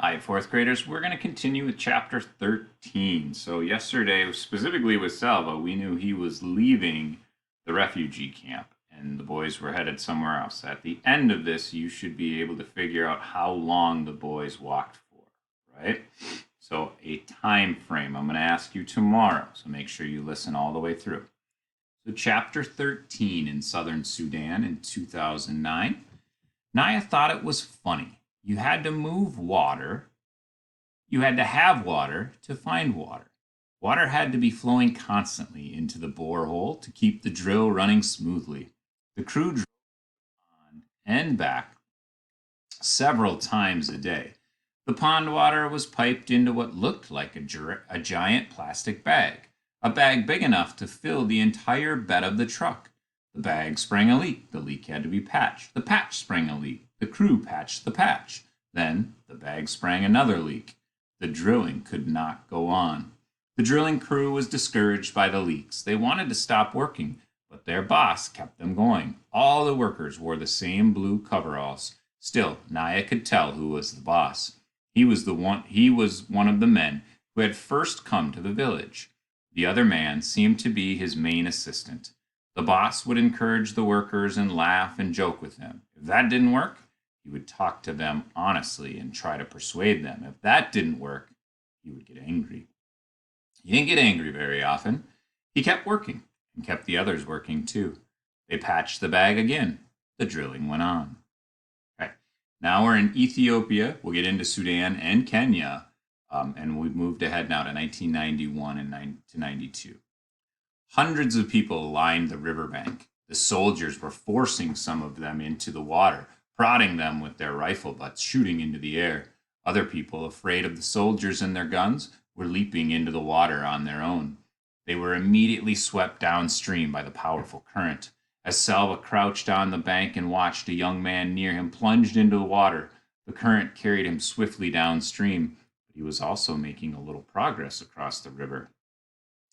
Hi, fourth graders. We're going to continue with chapter 13. So, yesterday, specifically with Salva, we knew he was leaving the refugee camp and the boys were headed somewhere else. At the end of this, you should be able to figure out how long the boys walked for, right? So, a time frame I'm going to ask you tomorrow. So, make sure you listen all the way through. So, chapter 13 in southern Sudan in 2009. Naya thought it was funny. You had to move water You had to have water to find water. Water had to be flowing constantly into the borehole to keep the drill running smoothly. The crew drove on and back several times a day. The pond water was piped into what looked like a giant plastic bag, a bag big enough to fill the entire bed of the truck. The bag sprang a leak. The leak had to be patched. The patch sprang a leak. The crew patched the patch. Then the bag sprang another leak. The drilling could not go on. The drilling crew was discouraged by the leaks. They wanted to stop working, but their boss kept them going. All the workers wore the same blue coveralls. Still, Naya could tell who was the boss. He was one of the men who had first come to the village. The other man seemed to be his main assistant. The boss would encourage the workers and laugh and joke with them. If that didn't work, he would talk to them honestly and try to persuade them. If that didn't work, he would get angry. He didn't get angry very often. He kept working and kept the others working too. They patched the bag again. The drilling went on. Okay. Now we're in Ethiopia. We'll get into Sudan and Kenya. And we've moved ahead now to 1991 and to 92. Hundreds of people lined the riverbank. The soldiers were forcing some of them into the water, prodding them with their rifle butts, shooting into the air. Other people, afraid of the soldiers and their guns, were leaping into the water on their own. They were immediately swept downstream by the powerful current. As Salva crouched on the bank and watched, a young man near him plunged into the water. The current carried him swiftly downstream, but he was also making a little progress across the river.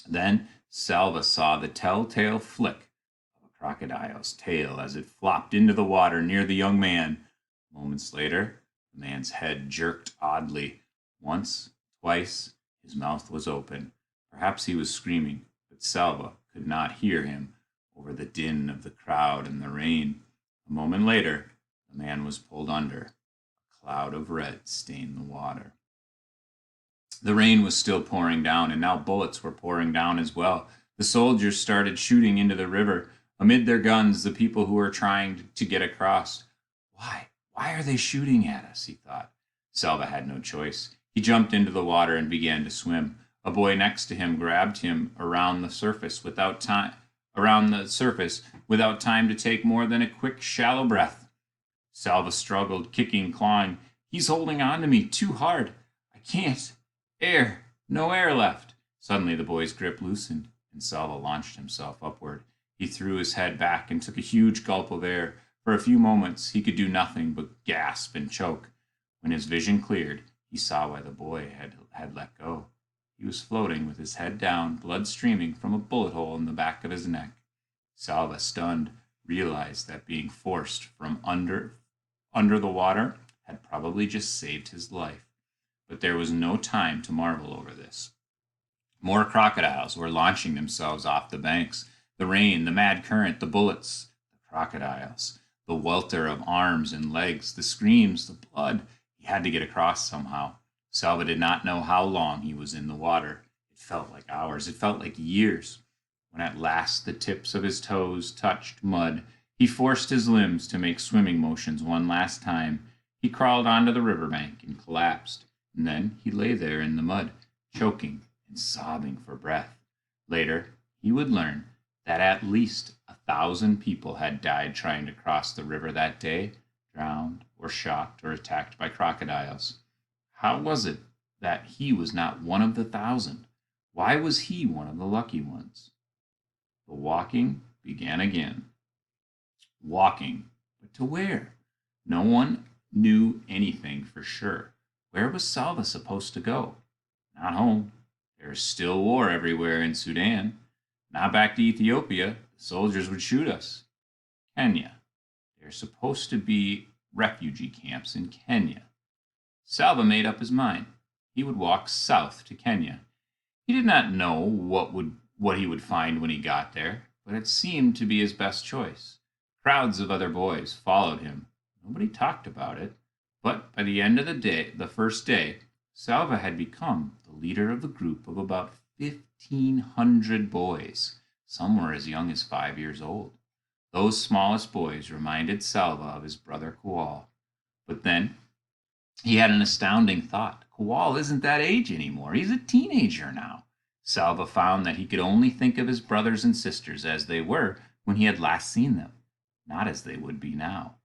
Then Salva saw the telltale flick of a crocodile's tail as it flopped into the water near the young man. Moments later, the man's head jerked oddly. Once, twice, his mouth was open. Perhaps he was screaming, but Salva could not hear him over the din of the crowd and the rain. A moment later, the man was pulled under. A cloud of red stained the water. The rain was still pouring down, and now bullets were pouring down as well. The soldiers started shooting into the river. Amid their guns, the people who were trying to get across. Why? Why are they shooting at us? He thought. Salva had no choice. He jumped into the water and began to swim. A boy next to him grabbed him around the surface without time to take more than a quick, shallow breath. Salva struggled, kicking, clawing. He's holding on to me too hard. I can't. Air! No air left! Suddenly the boy's grip loosened, and Salva launched himself upward. He threw his head back and took a huge gulp of air. For a few moments he could do nothing but gasp and choke. When his vision cleared, he saw why the boy had let go. He was floating with his head down, blood streaming from a bullet hole in the back of his neck. Salva, stunned, realized that being forced from under the water had probably just saved his life. But there was no time to marvel over this. More crocodiles were launching themselves off the banks. The rain, the mad current, the bullets, the crocodiles, the welter of arms and legs, the screams, the blood. He had to get across somehow. Salva did not know how long he was in the water. It felt like hours. It felt like years. When at last the tips of his toes touched mud, he forced his limbs to make swimming motions one last time. He crawled onto the riverbank and collapsed. And then he lay there in the mud, choking and sobbing for breath. Later, he would learn that at least 1,000 people had died trying to cross the river that day, drowned or shocked or attacked by crocodiles. How was it that he was not one of the 1,000? Why was he one of the lucky ones? The walking began again. Walking, but to where? No one knew anything for sure. Where was Salva supposed to go? Not home. There is still war everywhere in Sudan. Not back to Ethiopia. The soldiers would shoot us. Kenya. There are supposed to be refugee camps in Kenya. Salva made up his mind. He would walk south to Kenya. He did not know what he would find when he got there, but it seemed to be his best choice. Crowds of other boys followed him. Nobody talked about it, but by the end of the first day, Salva had become the leader of a group of about 1,500 boys. Some were as young as 5 years old. Those smallest boys reminded Salva of his brother Kual. But then he had an astounding thought. Kual isn't that age anymore. He's a teenager now. Salva found that he could only think of his brothers and sisters as they were when he had last seen them, not as they would be now.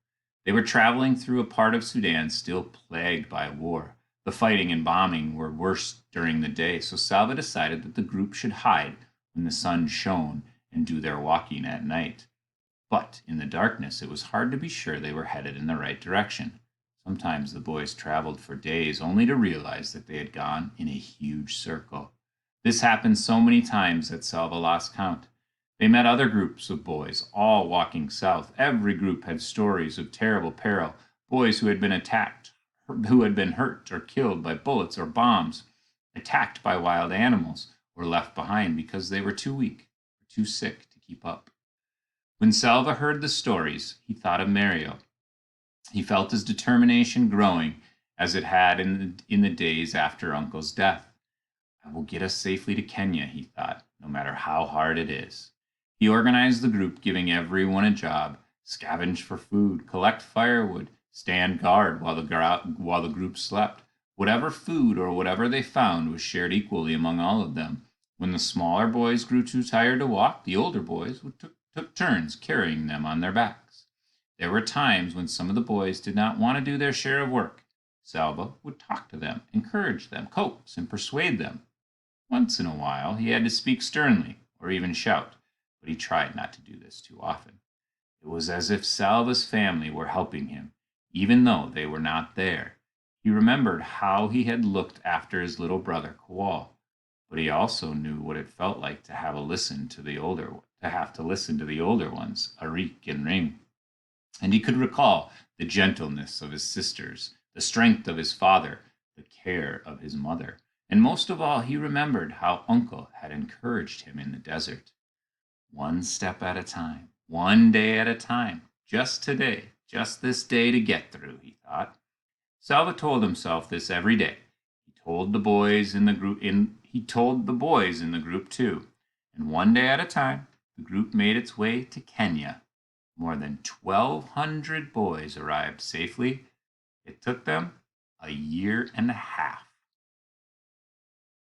They were traveling through a part of Sudan still plagued by war. The fighting and bombing were worse during the day, so Salva decided that the group should hide when the sun shone and do their walking at night. But in the darkness, it was hard to be sure they were headed in the right direction. Sometimes the boys traveled for days only to realize that they had gone in a huge circle. This happened so many times that Salva lost count. They met other groups of boys, all walking south. Every group had stories of terrible peril, boys who had been attacked, who had been hurt or killed by bullets or bombs, attacked by wild animals, or left behind because they were too weak or too sick to keep up. When Salva heard the stories, he thought of Mario. He felt his determination growing as it had in the days after Uncle's death. I will get us safely to Kenya, he thought, no matter how hard it is. He organized the group, giving everyone a job, scavenge for food, collect firewood, stand guard while the group slept. Whatever food or whatever they found was shared equally among all of them. When the smaller boys grew too tired to walk, the older boys took turns carrying them on their backs. There were times when some of the boys did not want to do their share of work. Salva would talk to them, encourage them, coax, and persuade them. Once in a while, he had to speak sternly or even shout, but he tried not to do this too often. It was as if Salva's family were helping him, even though they were not there. He remembered how he had looked after his little brother Kual, but he also knew what it felt like to have to listen to the older ones, Arik and Ring. And he could recall the gentleness of his sisters, the strength of his father, the care of his mother, and most of all, he remembered how Uncle had encouraged him in the desert. One step at a time, one day at a time, just today, just this day to get through, he thought. Salva told himself this every day. He told the boys in the group too. And one day at a time, the group made its way to Kenya. More than 1,200 boys arrived safely. It took them a year and a half.